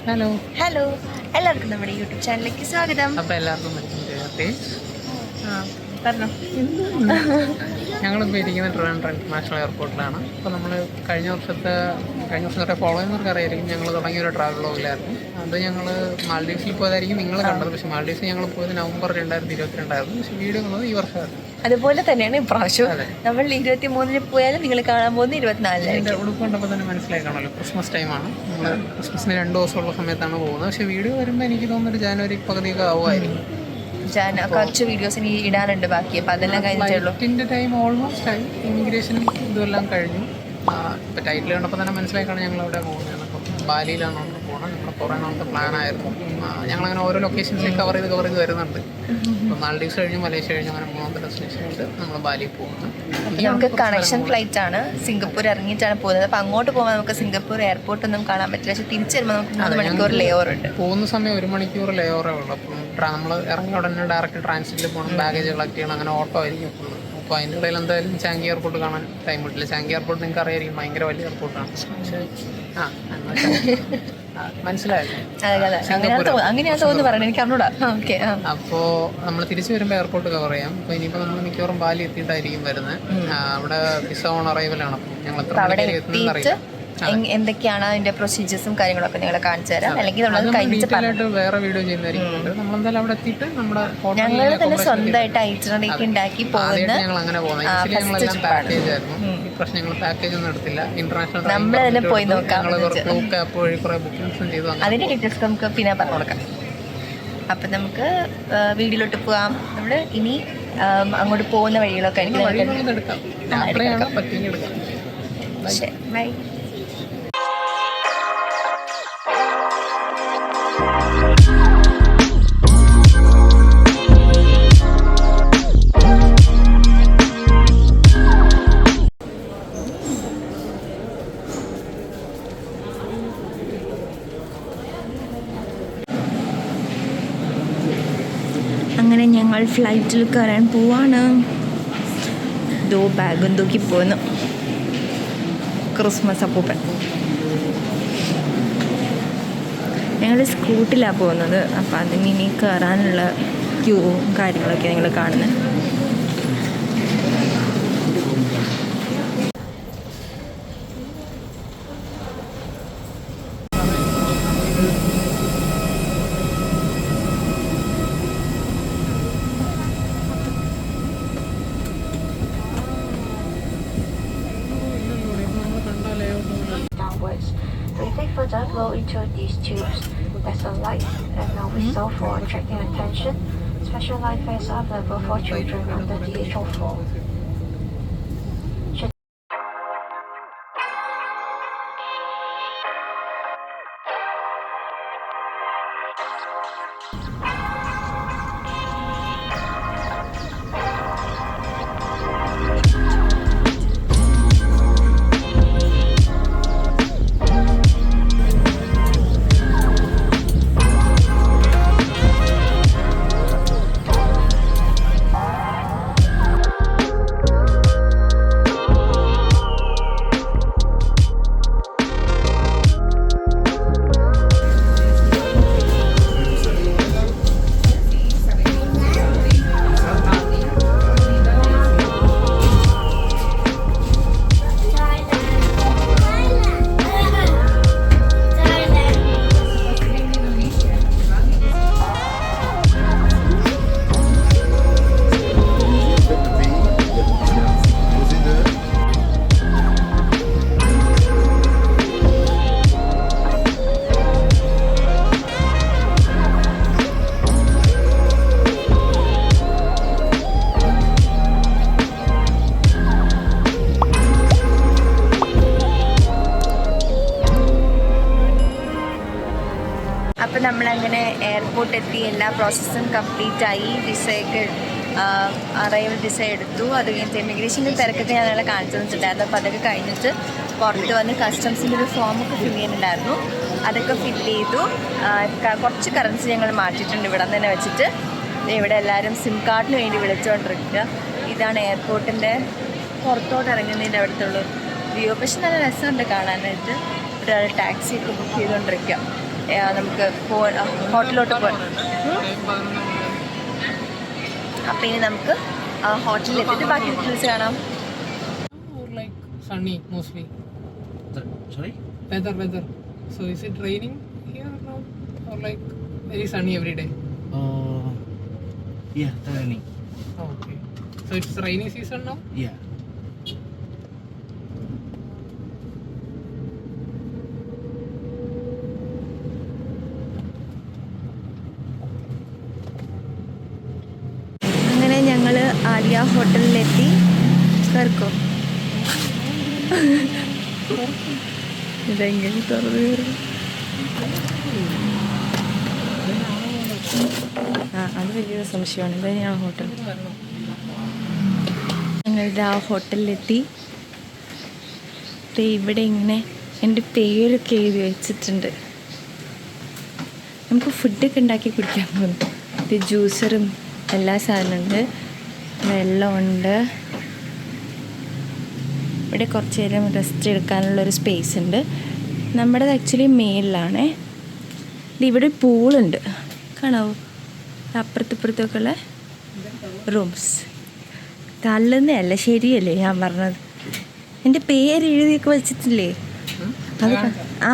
Hello hello, എല്ലാവർക്കും നമ്മുടെ YouTube ചാനലിലേക്ക് സ്വാഗതം. അപ്പോൾ എല്ലാവർക്കും പറഞ്ഞോ. ഞങ്ങളിപ്പോൾ ഇരിക്കുന്ന ട്രിവാൻഡ്രം ഇൻ്റർനാഷണൽ എയർപോർട്ടിലാണ്. അപ്പോൾ നമ്മൾ കഴിഞ്ഞ വർഷം തൊട്ടേ ഫോളോ ചെയ്യുന്നവർക്ക് അറിയായിരിക്കും, ഞങ്ങൾ തുടങ്ങിയൊരു ട്രാവൽ വ്ലോഗിലായിരുന്നു. അത് ഞങ്ങൾ മാൽഡീവ്സിൽ പോയതായിരിക്കും നിങ്ങൾ കണ്ടത്. പക്ഷേ മാൽഡീവ്സിൽ ഞങ്ങൾ പോയത് നവംബർ 2022 പക്ഷേ വീഡിയോ വന്നത് ഈ വർഷമായിരുന്നു. അതുപോലെ തന്നെയാണ് ഇപ്രാവശ്യം. നമ്മൾ 23-ന് പോയാലും നിങ്ങൾ കാണാൻ പോകുന്നത് 24-ന്. എൻ്റെ ഉടുപ്പ് കണ്ടപ്പോൾ തന്നെ മനസ്സിലായി കാണുമല്ലോ, ക്രിസ്മസ് ടൈമാണ്. നമ്മൾ ക്രിസ്മസിന് 2 ദിവസമുള്ള സമയത്താണ് പോകുന്നത്. പക്ഷേ വീഡിയോ വരുമ്പോൾ എനിക്ക് തോന്നുന്നൊരു ജനുവരി പകുതിയൊക്കെ ആവുമായിരിക്കും. കുറച്ച് വീഡിയോസ് ഇനി ഇടാനുണ്ട് ബാക്കി. അപ്പം അതെല്ലാം കഴിഞ്ഞിട്ടുള്ളൂ. ഫ്ലൈറ്റിൻ്റെ ടൈം ഓൾമോസ്റ്റ് ആയി, ഇമിഗ്രേഷനും ഇതെല്ലാം കഴിഞ്ഞു. ഇപ്പോൾ ടൈറ്റിൽ കണ്ടപ്പോൾ തന്നെ മനസ്സിലായിക്കാണ് ഞങ്ങൾ അവിടെ പോകുന്നത്. അപ്പോൾ ബാലിയിലാണ് നമ്മൾ പോകുന്നത്. നമ്മുടെ കുറേ നാളത്തെ പ്ലാനായിരുന്നു. ഞങ്ങളങ്ങനെ ഓരോ ലൊക്കേഷൻസിലേക്ക് കവർ ചെയ്ത് വരുന്നുണ്ട്. ഇപ്പോൾ മാൽഡീവ്സ് കഴിഞ്ഞ് മലേഷ്യ കഴിഞ്ഞ് അങ്ങനെ 3ാമത്തെ ഡെസ്റ്റിനേഷനായിട്ട് നമ്മൾ ബാലിയിൽ പോകുന്നത്. നമുക്ക് കണക്ഷൻ ഫ്ലൈറ്റ് ആണ്. സിംഗപ്പൂർ ഇറങ്ങിയിട്ടാണ് പോകുന്നത്. അപ്പോൾ അങ്ങോട്ട് പോകുമ്പോൾ നമുക്ക് സിംഗപ്പൂർ എയർപോർട്ടൊന്നും കാണാൻ പറ്റില്ല. പക്ഷേ തിരിച്ചു വരുമ്പോൾ നമുക്ക് 3 മണിക്കൂർ ലേ ഓവർ ഉണ്ട്. പോകുന്ന സമയം 1 മണിക്കൂർ ലേ ഓവറേ ഉള്ളൂ. അപ്പം നമ്മൾ ഇറങ്ങിയ ഉടനെ ഡയറക്റ്റ് ട്രാൻസിറ്റിൽ പോകണം, ബാഗേജ് കളക്ട് ചെയ്യണം, അങ്ങനെ ഓട്ടോ ആയിരിക്കും ഫുള്ള്. അപ്പോൾ അതിൻ്റെ ഇടയിൽ എന്തായാലും ചാങ്കി എയർപോർട്ട് കാണാൻ ടൈം കിട്ടില്ല. ചാങ്കി എയർപോർട്ട് നിങ്ങൾക്ക് അറിയായിരിക്കും, ഭയങ്കര വലിയ എയർപോർട്ടാണ്. പക്ഷേ മനസ്സിലായല്ലോ, അങ്ങനെയാണ് തോന്നുന്നു പറയുന്നത്. എനിക്ക് അറിഞ്ഞൂടാ. ഓക്കെ. അപ്പോൾ നമ്മൾ തിരിച്ചു വരുമ്പോൾ എയർപോർട്ട് കവർ ചെയ്യാം. അപ്പോൾ ഇനിയിപ്പോൾ നമ്മൾ മിക്കവാറും ബാലി എത്തിയിട്ടായിരിക്കും വരുന്നത്. അവിടെ വിസ ഓൺ അറൈവലാണ്. അപ്പം ഞങ്ങൾ എത്ര മണിക്ക് എത്തുന്നതെന്ന് അറിയാം. എന്തൊക്കെയാണ് അതിന്റെ പ്രൊസീജിയേഴ്സും കാര്യങ്ങളൊക്കെ നിങ്ങളെ കാണിച്ചു തരാം. അല്ലെങ്കിൽ നമ്മൾ കഴിഞ്ഞിട്ട് വേറെ വീഡിയോ ചെയ്യുന്നതായിരിക്കും. നമ്മളെന്തായാലും അവിടെ എത്തിയിട്ട് നമ്മുടെ ഞങ്ങൾ തന്നെ സ്വന്തമായിട്ട് ഐറ്റിനറി ഉണ്ടാക്കി പോകുന്ന ഞങ്ങൾ അങ്ങനെ പോകുന്നത്. പാക്കേജ് ആയിരുന്നു. ഇപ്രാവശ്യം ഞങ്ങൾ പാക്കേജ് ഒന്നും എടുത്തില്ല. ഇന്റർനാഷണൽ നമ്മൾ തന്നെ പോയി നോക്കാം. ആപ്പ് വഴി കുറേ ബുക്കിംഗ്സും ചെയ്തു. അതിന്റെ ഡീറ്റെയിൽസ് നമുക്ക് പിന്നെ പറഞ്ഞു കൊടുക്കാം. അപ്പം നമുക്ക് വീഡിയോയിലോട്ട് പോകാം. നമ്മൾ ഇനി അങ്ങോട്ട് പോകുന്ന വഴികളൊക്കെ എടുക്കാം. ബൈ. അങ്ങനെ ഞങ്ങൾ ഫ്ലൈറ്റിൽ കയറാൻ പോവാണ്. ബാഗും തൂക്കി പോന്നു ക്രിസ്മസ് അപ്പൂപ്പൻ. ഞങ്ങൾ സ്കൂട്ടിലാണ് പോകുന്നത്. അപ്പോൾ അതിന് ഇനി കയറാനുള്ള ക്യൂവും കാര്യങ്ങളൊക്കെ നിങ്ങൾ കാണുന്നത്. We take further flow into these tubes. There's a light and now whistle for attracting attention. Special light fares are available for children under the age of 4. അപ്പോൾ നമ്മളങ്ങനെ എയർപോർട്ട് എത്തി. എല്ലാ പ്രോസസ്സും കംപ്ലീറ്റ് ആയി. വിസയൊക്കെ അറൈവൽ വിസ എടുത്തു. അത് കഴിഞ്ഞിട്ട് ഇമിഗ്രേഷൻ്റെ തിരക്കൊക്കെ ഞങ്ങളെ കാണിച്ചു തന്നിട്ടുണ്ടായിരുന്നു. അപ്പോൾ അതൊക്കെ കഴിഞ്ഞിട്ട് പുറത്ത് വന്ന് കസ്റ്റംസിൻ്റെ ഒരു ഫോമൊക്കെ ഫില്ല് ചെയ്യാനുണ്ടായിരുന്നു. അതൊക്കെ ഫില്ല് ചെയ്തു. കുറച്ച് കറൻസി ഞങ്ങൾ മാറ്റിയിട്ടുണ്ട് ഇവിടെ തന്നെ വെച്ചിട്ട്. ഇവിടെ എല്ലാവരും സിം കാർഡിന് വേണ്ടി വിളിച്ചുകൊണ്ടിരിക്കുക. ഇതാണ് എയർപോർട്ടിൻ്റെ പുറത്തോട്ട് ഇറങ്ങുന്നതിൻ്റെ അവിടുത്തുള്ള വ്യൂ. പക്ഷെ നല്ല രസമുണ്ട് കാണാനായിട്ട്. ഒരാൾ ടാക്സി ഒക്കെ ബുക്ക് ചെയ്തുകൊണ്ടിരിക്കുക. നമുക്ക് ഹോട്ടലിലോട്ട് പോകാം. അപ്പം ഇനി നമുക്ക് ഹോട്ടലിൽ എത്തിയിട്ട് ബാക്കി ഡീറ്റെയിൽസ് കാണാം. Like sunny mostly. Sorry? Weather. So is it raining here now or like very sunny every day? Yeah, raining. Oh, okay. So it's rainy season now? Yeah. അങ്ങനെ ഞങ്ങൾ ആര്യ ഹോട്ടലിലെത്തി. കയറിക്കോ. ഇതെങ്ങനെ തുറന്നു കയറും? അത് വലിയൊരു സംശയമാണ്. ഇത് തന്നെയാണ് ഹോട്ടൽ. ഞങ്ങളുടെ ആ ഹോട്ടലിലെത്തി. ഇവിടെ ഇങ്ങനെ എൻ്റെ പേരൊക്കെ എഴുതി വെച്ചിട്ടുണ്ട്. നമുക്ക് ഫുഡൊക്കെ ഉണ്ടാക്കി കുടിക്കാൻ പോകുന്നു. ഇത് ജ്യൂസറും എല്ലാ സാധനമുണ്ട്. വെള്ളമുണ്ട്. ഇവിടെ കുറച്ച് നേരം റെസ്റ്റ് എടുക്കാനുള്ളൊരു സ്പേസ് ഉണ്ട്. നമ്മുടേത് ആക്ച്വലി മേളിലാണേ. ഇവിടെ പൂളുണ്ട്, കാണാവോ? അപ്പുറത്തിപ്പുറത്തൊക്കെ ഉള്ള റൂംസ്. തള്ളുന്നതല്ല, ശരിയല്ലേ ഞാൻ പറഞ്ഞത്? എൻ്റെ പേര് എഴുതിയൊക്കെ വെച്ചിട്ടില്ലേ? അത് ആ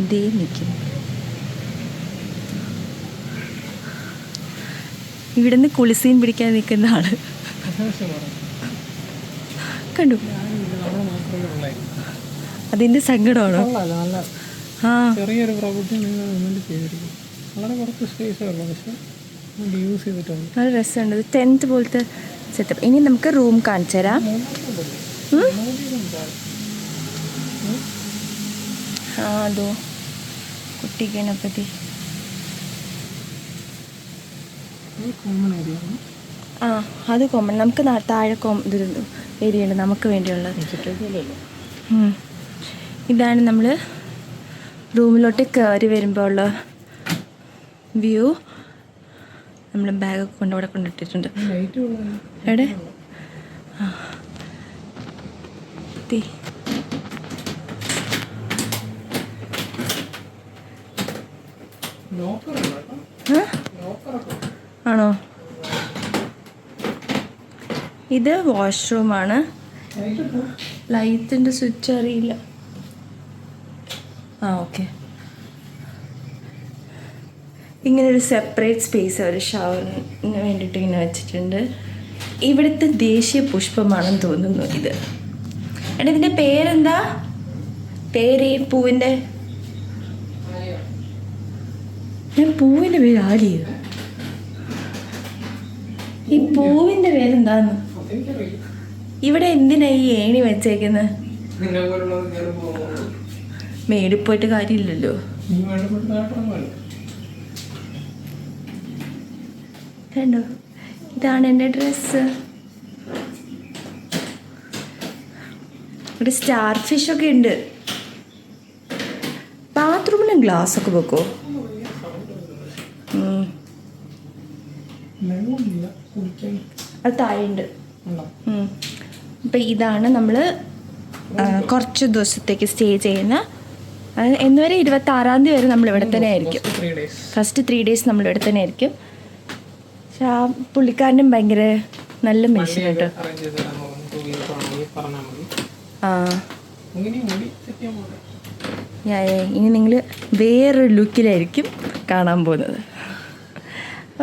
ഇതേ നിൽക്കും. ഇവിടുന്ന് കുളിസീൻ പിടിക്കാൻ നിൽക്കുന്ന ആള് കണ്ടു. അതിൻ്റെ സങ്കടമാണോ? ആ, ചെറിയൊരു പ്രകൃതി ചെയ്തിരിക്കും. വളരെ കുറച്ച് സ്പേസേ ഉള്ളൂ, പക്ഷെ യൂസ് ചെയ്തിട്ടുണ്ട്. നല്ല രസമുണ്ട്. ഇത് ടെൻറ്റ് പോലത്തെ സെറ്റപ്പ്. ഇനി നമുക്ക് റൂം കാണിച്ചു തരാം. ആ, അതോ കുട്ടി ഗണപതി. Common area. ആ, അത് കോമൺ. നമുക്ക് താഴെ ഇതൊരു ഏരിയ ഉണ്ട് നമുക്ക് വേണ്ടിയുള്ളത്. ഇതാണ് നമ്മൾ റൂമിലോട്ട് കയറി വരുമ്പോൾ ഉള്ള വ്യൂ. നമ്മൾ ബാഗൊക്കെ അവിടെ കൊണ്ടിട്ടിട്ടുണ്ട്. എവിടെ? ആണോ? ഇത് വാഷ്റൂമാണ്. ലൈറ്റിൻ്റെ സ്വിച്ച് അറിയില്ല. ആ, ഓക്കെ. ഇങ്ങനൊരു സെപ്പറേറ്റ് സ്പേസ് അവർ ഷവറിന് വേണ്ടിയിട്ട് ഇങ്ങനെ വെച്ചിട്ടുണ്ട്. ഇവിടുത്തെ ദേശീയ പുഷ്പമാണെന്ന് തോന്നുന്നു ഇത്. എടാ, ഇതിൻ്റെ പേരെന്താ? പേര് ഈ പൂവിൻ്റെ പൂവിൻ്റെ പേര് ആലിയോ? ഈ പൂവിൻ്റെ പേരെന്താന്ന്? ഇവിടെ എന്തിനാ ഈ ഏണി വെച്ചേക്കുന്നത്? മേടിൽ പോയിട്ട് കാര്യമില്ലല്ലോ. കണ്ടോ, ഇതാണ് എൻ്റെ ഡ്രസ്സ്. ഇവിടെ സ്റ്റാർ ഫിഷൊക്കെ ഉണ്ട്. ബാത്റൂമിലും ഗ്ലാസ് ഒക്കെ വെക്കോ? അത് താഴെയുണ്ട്. അപ്പം ഇതാണ് നമ്മൾ കുറച്ച് ദിവസത്തേക്ക് സ്റ്റേ ചെയ്യുന്ന. എന്നുവരെ 26-ാം തീയതി വരെ നമ്മൾ ഇവിടെ തന്നെ ആയിരിക്കും. ഫസ്റ്റ് 3 days നമ്മൾ ഇവിടെ തന്നെ ആയിരിക്കും. പക്ഷെ ആ പുള്ളിക്കാരനും ഭയങ്കര നല്ല മനുഷ്യനായിട്ട്. ആ, ഇനി നിങ്ങൾ വേറൊരു ലുക്കിലായിരിക്കും കാണാൻ പോകുന്നത്.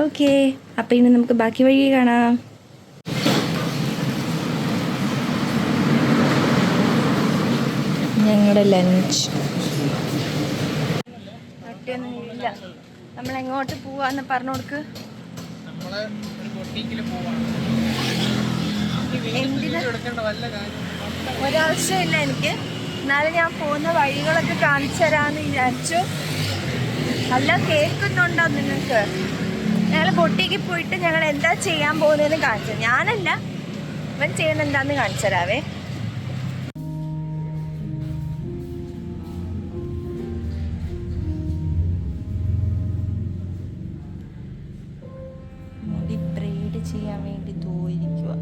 ഓക്കെ, അപ്പം ഇനി നമുക്ക് ബാക്കി വഴി കാണാം. ഞങ്ങളുടെ ലഞ്ച് ഇല്ല. നമ്മളെങ്ങോട്ട് പോവാന്ന് പറഞ്ഞു കൊടുക്ക്. ഒരാവശ്യമില്ല എനിക്ക്. എന്നാലും ഞാൻ പോകുന്ന വഴികളൊക്കെ കാണിച്ചു തരാമെന്ന് വിചാരിച്ചു. അല്ല, കേൾക്കുന്നുണ്ടോ നിങ്ങൾക്ക്? ഞങ്ങൾ ബൊട്ടിക്ക് പോയിട്ട് ഞങ്ങൾ എന്താ ചെയ്യാൻ പോകുന്നതെന്ന് കാണിച്ചു. ഞാനല്ല, ഇവൻ ചെയ്യുന്ന എന്താന്ന് കാണിച്ചു തരാവേ. മുടി ബ്രെയ്ഡ് ചെയ്യാൻ വേണ്ടി തോന്നിരിക്കുക.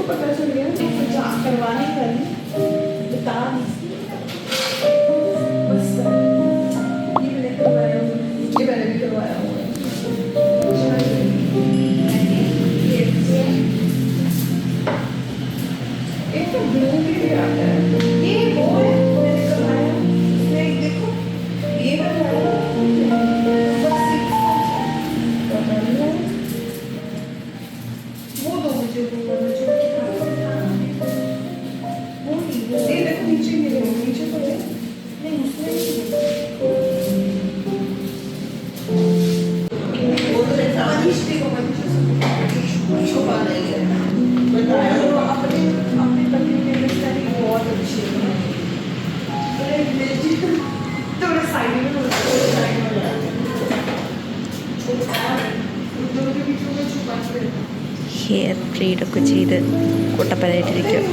पता चल गया जांच करवाने वाली बता बस ये मैंने करवाया हुआ है, ये मैंने भी करवाया हुआ है। एक तो ब्लू भी आता है, ये वो है मैंने करवाया, इसमें देखो ये करवाया वो दो मुझे वो जो वो नहीं वो ये देखो नीचे मेरे नीचे तो है नहीं उसमें नहीं वो तो ऐसा अनिश्चित होगा कुछ छुपा नहीं है बताया तो अपने अपने पति की अंडरस्टैंडिंग बहुत अच्छी है थोड़ा साइड में साइड में दोनों के बीच में छुपा के ഹെയർ ബ്രീഡൊക്കെ ചെയ്ത് കൂട്ടപ്പനായിട്ടിരിക്കും.